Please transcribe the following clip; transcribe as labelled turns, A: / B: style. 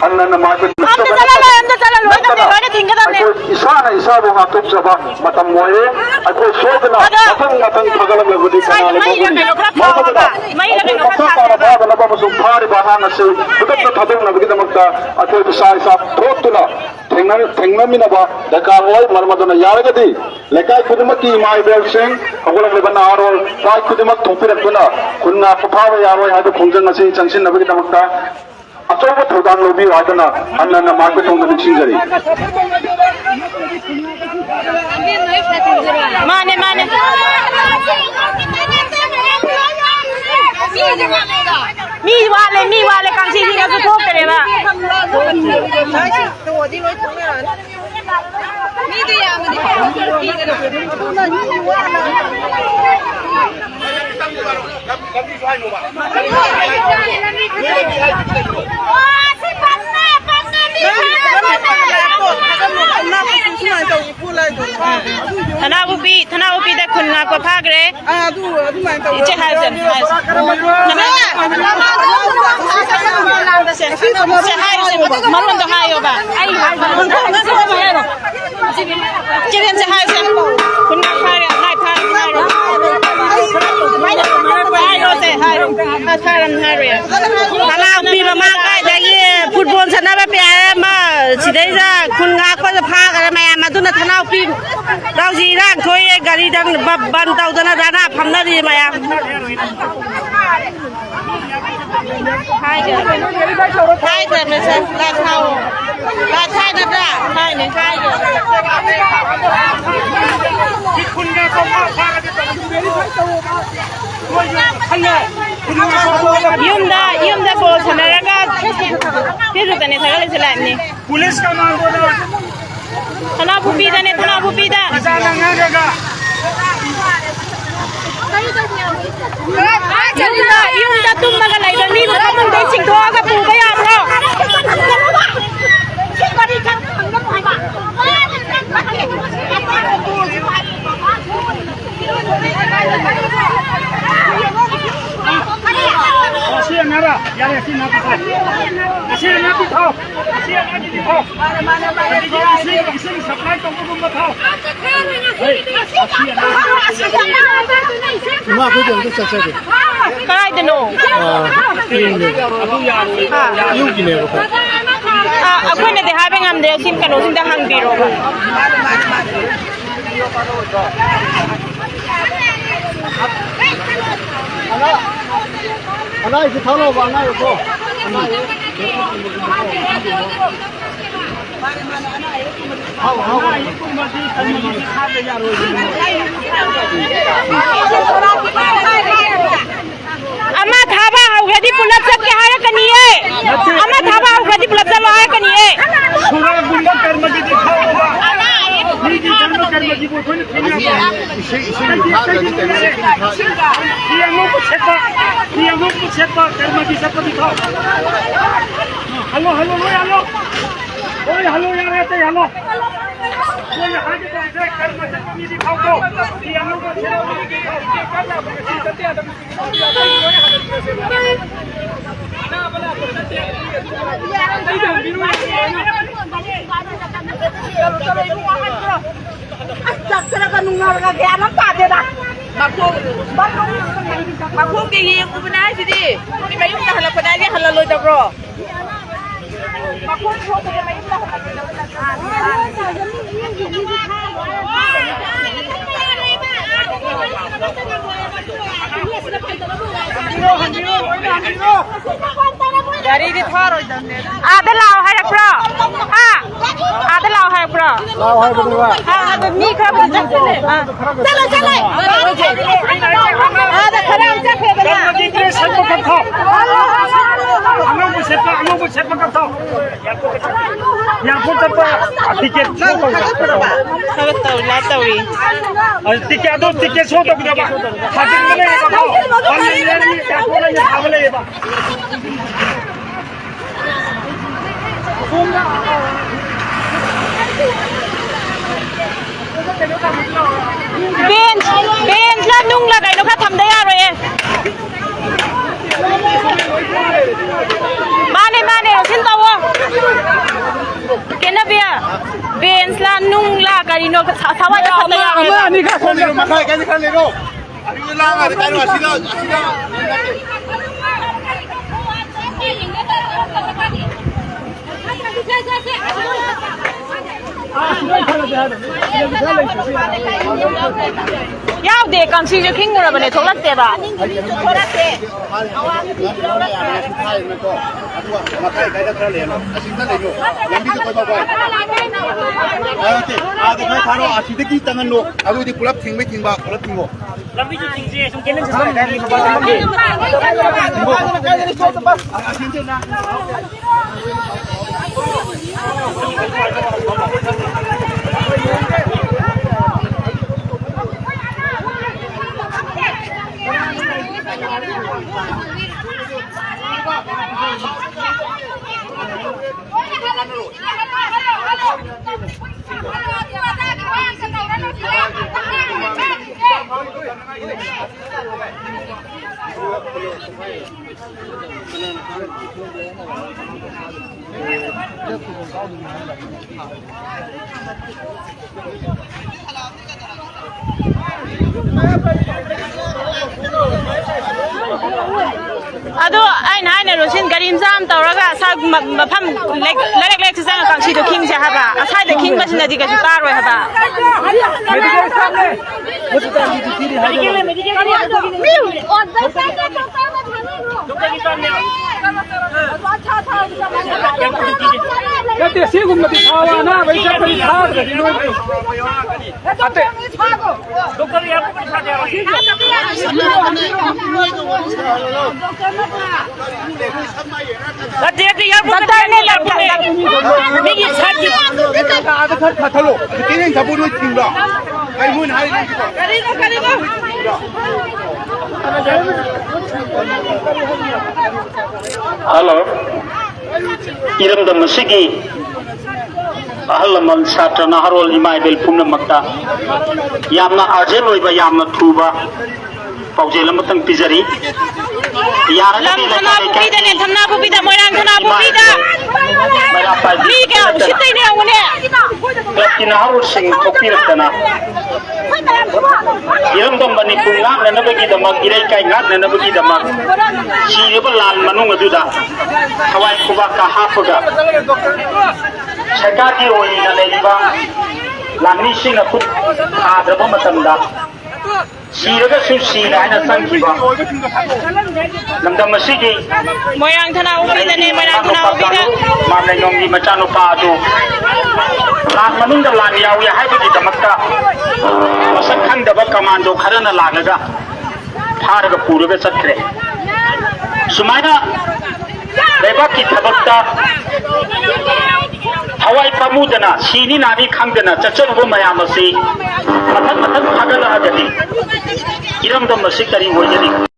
A: अन्ना मार्ग इसाना इसाबु हातुबजबा मतम मोए अखोय सोदना मथंग मथंग फगलगबुदि कनाले बबुदि मौबदा बाबा मसुम फारि बाहान असे बुदत थदंग नबगिदमक्ता अखोय साइ सा थोतुना थेंगनमिनबा दका होय मरमदना यारगदि लेकाय खुदमकी माय बेलसिंग हगलगलेबना आरोल पाय खुदमक थोपिरतुना खुन्ना फफाव यारोय हादु खुंजंग असे चंसिन नबगिदमक्ता अचौबा थौदान लोबी हादना अन्ना मार्ग तोंग निसिंजरी
B: माने माने मी वाले कांसी जी का तो ठोक करेगा thana upi da khunna ko phagre iche haisen maron to hayo ba ai chiren se haisen khunna phare nai phare hayo se hayo tharan haria thana upi ma kai da ye football sana ba pe ma sidai ja khunna ko ja phagre ma ma tu na thana upi rau ji rang thoi gari dang ban tau dana dana phamna ri ma ya hai giờ mình sẽ làm thầu là thay được ra thay đến thay giờ yum da bol sana raga फिर रुकने था ले चला नहीं
C: police का नाम बोलो
B: थना भूपीदा yum da tum maga lai ni ba mun dei sing tho ga pu ba ya bro
C: Asia nara, yare asia na pitha. Asia na pitha. Asia na pitha. Asia supply to ko matha. Ma ko jong ke chacha ke.
B: Kai de no.
C: Abu ya yu ki ne ko.
B: Akhoi ne de ha bengam de sim kano sim da hang biro.
C: Ana isi thalo ba ana yo ko.
B: Ama thaba hawgadi pulap sab ke haya kaniye ama thaba hawgadi pulap sab haya kaniye
C: Sura gunda karma ji dikhao hoga ni ji karma ji wo thoni ise ये हम को छेपा कर्मा जी सब दिखाओ hello hello ओए hello यार आते hello वो यहां के ऐसे कर्मा जी दिखाओ तो ये हम को छेपा दिखाओ ये करना पड़ेगा सत्य आदम ना बला
D: चलो का नुंगा का क्या ना पाते ना Maku gigi yang kubena sini. Ni bayu dah halal pada dia halal lo dah bro. Maku foto dia bayu dah Dari di thar hoy dan.
B: Ada lao hai bro. Ada lao hai bro.
C: lao hai bro.
B: Ada ni khara bajak chale. Chalo. Ada khara bajak hai bala.
C: Karma जी के सब को कर खाओ हम को छेपा कर खाओ यहाँ को तब ticket
B: Khara tau la tau ri.
C: Ticket so तो बिना खातिर में नहीं खाओ हम ये क्या बोले ये खावले ये बा
B: bench la nung la kai lo kha tham da ya rồi em mane xin tao
D: Asawai da kalla ya
C: amma ni ka san
E: Kan makai kan kan lero. Ari lang ada kan asila asila.
D: Yaw de kam si je king mura bane tholak te ba tholak te
E: Makai kai da kan lero. Asila lero. Lambi ko ba ba. Ate ade kai tharo asida ki tangan lo. Alu di pulap thing mai thing ba pulap thing go.
C: lambi ji ting je sum kenen sa da ni ba lambi
D: ado ai nai ne rosin garim jam tawraga sa mafam lek lek sang kang si do king ja haba asai de king basina diga ju karoi haba
C: medical samne hospital ji tiri haide medical order sai ka to ka ma thane doctor ki samne अच्छा था क्या ते सी गुम मती खावा ना वैसा कोई खा दे नो अते डॉक्टर ये आपको खा दे अते ते यार पता नहीं लगता मेरी छाती
E: का आधा खा थलो किने सबु रो थिंगा आई मुन हाई
D: करेगा
A: Halo, iram da masigi ahalaman satra naharol imai bel pumna makta yamna arjen oiba yamna thuba paujel amatang pizari yara
D: lam thana bupida ne thamna bupida moirang thana bupida mi ka sitai ne ngune
A: Kaki naharol sing topirakana iram da manipur ngak na bagi damak irai kai ngak na bagi damak sireba lan manung aduda hawai kuba ka hapaga Sekati oi na leiba lani singa kut adraba matamda siraga su sira na sankiba lamda masigi
D: moirang thana bupida ne moirang thana bupida
A: mamna nyomgi machano pa adu lan manungda lan yawi haibagi damakta masak khangdaba commando kharana lagaga pharaga puraga chatre sumaina lebak ki thabakta Hawai pamudana sini nani khangdana chacharuba mayam asi mathak mathak phagala agadi iram dam masik tari hoijani